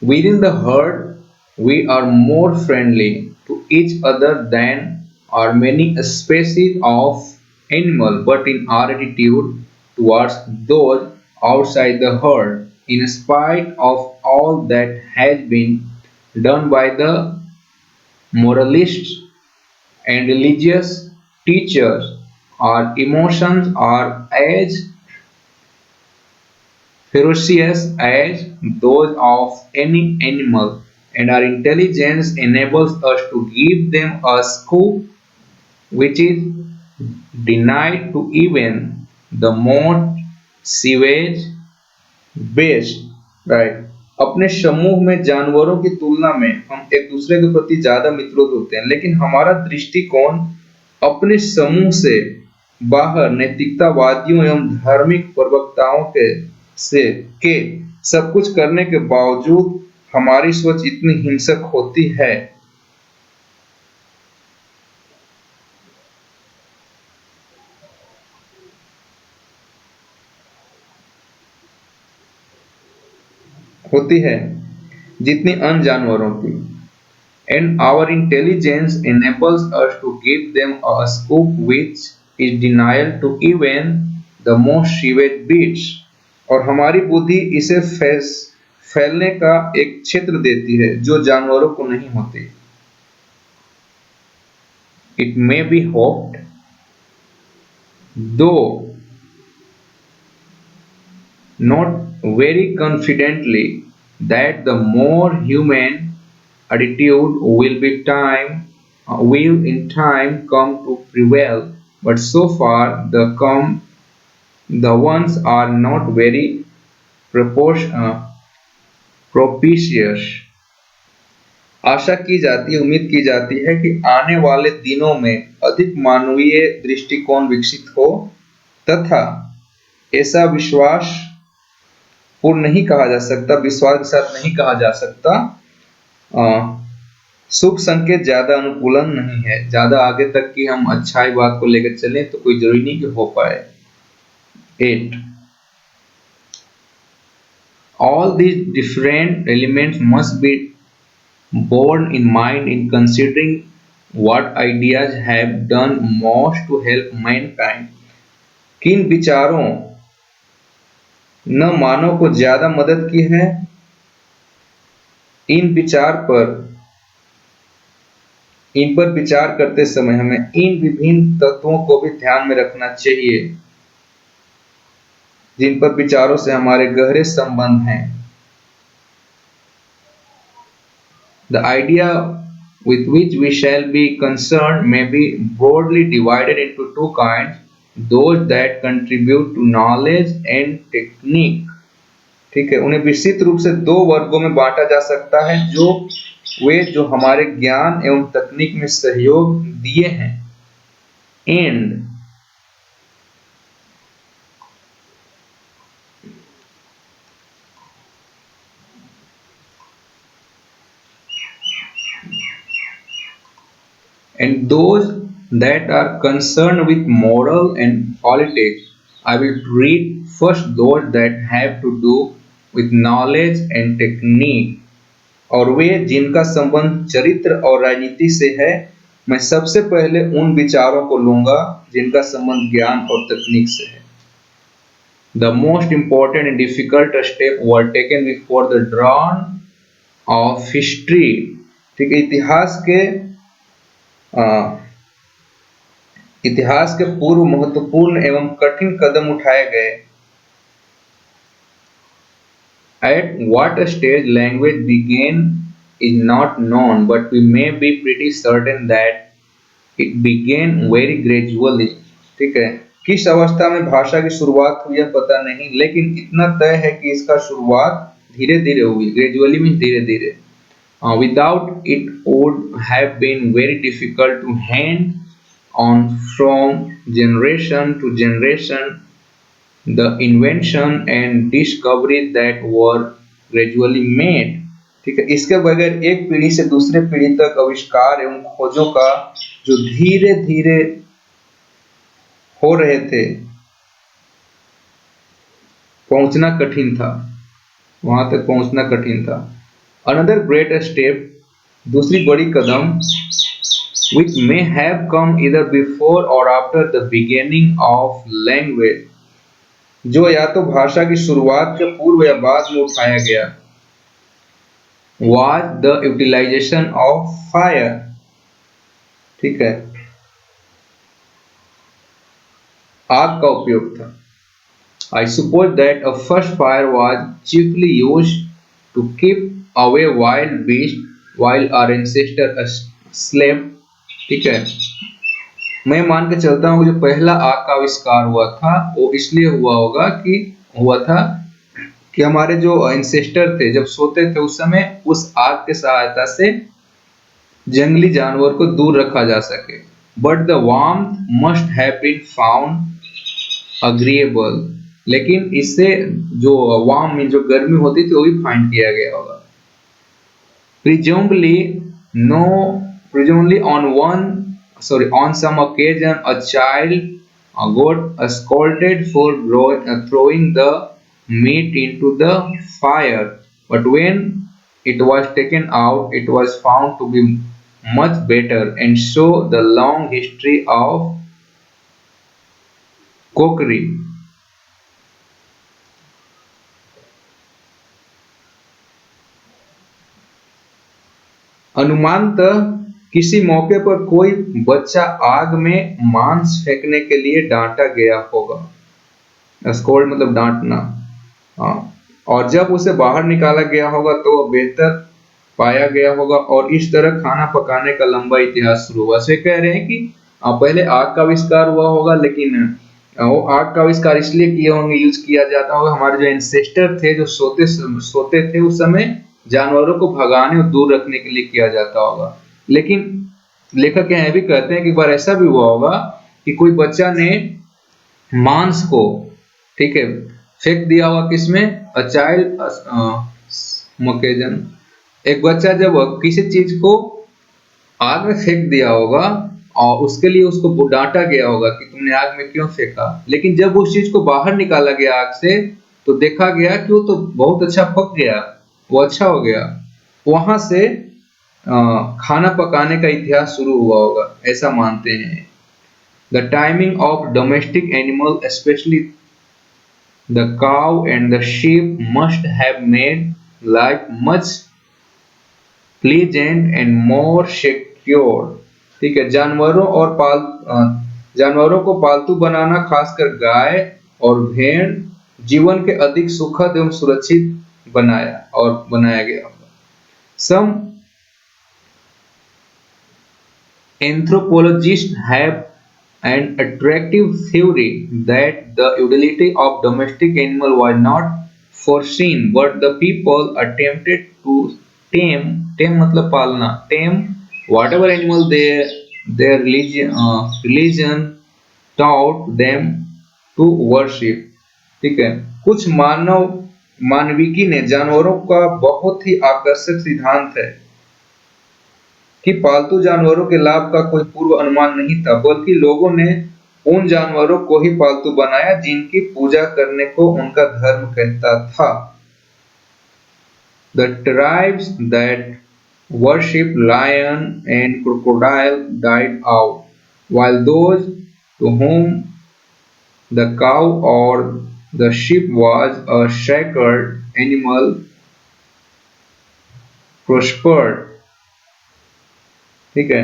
Within the herd, we are more friendly to each other than are many species of animal, but in our attitude towards those outside the herd, in spite of all that has been done by the moralists and religious teachers, our emotions are as ferocious as those of any animal, and our intelligence enables us to give them a scope which is denied to even the most savage beast. Right, अपने समूह में जानवरों की तुलना में हम एक दूसरे के प्रति ज्यादा मित्रवत होते हैं, लेकिन हमारा दृष्टिकोण अपने समूह से बाहर नैतिकतावादियों एवं धार्मिक प्रवक्ताओं के सब कुछ करने के बावजूद हमारी सोच इतनी हिंसक होती है जितनी अन्य जानवरों की। And our intelligence enables us to give them a scope which is denial to even the most savage beasts। और हमारी बुद्धि इसे फैलने का एक क्षेत्र देती है जो जानवरों को नहीं होते। It may be hoped, though not very confidently, that the more human attitude will in time come to prevail, but so far the ones are not very propitious। आशा की जाती है, उम्मीद की जाती है कि आने वाले दिनों में अधिक मानवीय दृष्टिकोण विकसित हो, तथा ऐसा विश्वास पूर्ण नहीं कहा जा सकता, विश्वास के साथ नहीं कहा जा सकता। शुभ संकेत ज्यादा अनुकूलन नहीं है। ज्यादा आगे तक की हम अच्छाई बात को लेकर चलें तो कोई जरूरी नहीं कि हो पाए। 8 All these different elements must be borne in mind in considering what ideas have done most to help mankind। किन विचारों न मानव को ज्यादा मदद की है, इन पर विचार करते समय हमें इन विभिन्न तत्वों को भी ध्यान में रखना चाहिए जिन पर विचारों से हमारे गहरे संबंध हैं। The idea with which we shall be concerned may be broadly divided into two kinds, those that contribute to knowledge and technique। ठीक है, उन्हें विस्तृत रूप से दो वर्गों में बांटा जा सकता है, जो हमारे ज्ञान एवं तकनीक में सहयोग दिए हैं। And those that are concerned with moral and politics, I will read first those that have to do with knowledge and technique। और वे जिनका संबंध चरित्र और राजनीति से है, मैं सबसे पहले उन विचारों को लूंगा जिनका संबंध ज्ञान और तकनीक से है। The most important and difficult steps were taken before the dawn of history। ठीक है, इतिहास के पूर्व महत्वपूर्ण एवं कठिन कदम उठाए गए। At what stage language began is not known, but we may be pretty certain that it began very gradually। ठीक है, किस अवस्था में भाषा की शुरुआत हुई यह पता नहीं, लेकिन इतना तय है कि इसका शुरुआत धीरे धीरे हुई। ग्रेजुअली मीन्स धीरे धीरे। Without it would have been very difficult to hand on from generation to generation the invention and discovery that were gradually made। ठीक है, इसके बगैर एक पीढ़ी से दूसरे पीढ़ी तक आविष्कार एवं खोजों का जो धीरे धीरे हो रहे थे पहुंचना कठिन था, वहां तक पहुंचना कठिन था। अनदर ग्रेट स्टेप, दूसरी बड़ी कदम, which may have come either before or after the beginning of language, जो या तो भाषा की शुरुआत के पूर्व या बाद में उठाया गया, was the utilization of fire। ठीक है, आग का उपयोग था। I suppose that a first fire was chiefly used to keep away wild beasts while our ancestors slept। ठीक है, मैं मान के चलता हूँ कि जो पहला आग का आविष्कार हुआ था वो इसलिए हुआ था कि हमारे जो एंसेस्टर थे जब सोते थे उस समय उस आग के सहायता से जंगली जानवर को दूर रखा जा सके। But the warmth must have been found agreeable, लेकिन इससे जो वार्म में जो गर्मी होती थी वो भी फाइंड किया गया होगा। presumably no presumably on some occasion a child got scolded for throwing the meat into the fire, but when it was taken out it was found to be much better, and so the long history of cookery। अनुमानतः किसी मौके पर कोई बच्चा आग में मांस फेंकने के लिए डांटा गया होगा। स्कोल्ड मतलब डांटना। हाँ, और जब उसे बाहर निकाला गया होगा तो वह बेहतर पाया गया होगा और इस तरह खाना पकाने का लंबा इतिहास शुरू हुआ। से कह रहे हैं कि पहले आग का आविष्कार हुआ होगा, लेकिन वो आग का आविष्कार इसलिए किए होंगे, यूज किया जाता होगा, हमारे जो एंसेस्टर थे जो सोते थे उस समय जानवरों को भगाने और दूर रखने के लिए किया जाता होगा। लेकिन लेखक यह भी कहते हैं कि एक बार ऐसा भी हुआ होगा कि कोई बच्चा ने मांस को, ठीक है, फेंक दिया होगा किसमें, अ चाइल्ड मोकेजन, एक बच्चा जब किसी चीज को आग में फेंक दिया होगा और उसके लिए उसको डांटा गया होगा कि तुमने आग में क्यों फेंका, लेकिन जब उस चीज को बाहर निकाला गया आग से तो देखा गया कि वो तो बहुत अच्छा पक गया, वो अच्छा हो गया। वहां से खाना पकाने का इतिहास शुरू हुआ होगा, ऐसा मानते हैं। The timing of domestic animal specially the cow and the sheep must have made life much pleasant and more secure. ठीक है, जानवरों को पालतू बनाना, खासकर गाय और भेड़, जीवन के अधिक सुखद एवं सुरक्षित बनाया गया। Some anthropologists have an attractive theory that the utility of domestic animal was not foreseen, but the people attempted to tame मतलब पालना, tame whatever animal their religion taught them to worship। ठीक है, कुछ मानविकी ने जानवरों का बहुत ही आकर्षक सिद्धांत है कि पालतू जानवरों के लाभ का कोई पूर्व अनुमान नहीं था, बल्कि लोगों ने उन जानवरों को ही पालतू बनाया जिनकी पूजा करने को उनका धर्म कहता था। The tribes that worship lion and crocodile died out, while those to whom the cow or the sheep was a sacred animal prospered। ठीक है,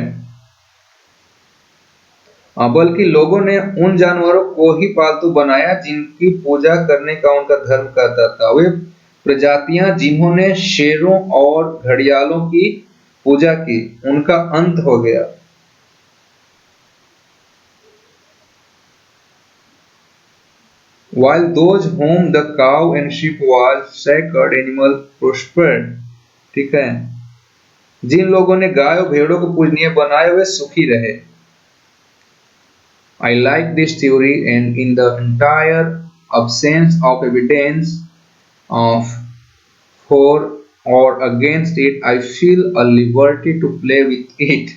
बल्कि लोगों ने उन जानवरों को ही पालतू बनाया जिनकी पूजा करने का उनका धर्म कहता था। वे प्रजातियां जिन्होंने शेरों और घड़ियालों की पूजा की, उनका अंत हो गया। While those whom the cow and sheep was sacred animal prospered। ठीक है, जिन लोगों ने गाय और भेड़ों को पूजनीय बनाए वे सुखी रहे। I like this theory, and in the entire absence of evidence of for or against it, I feel a liberty to play with it।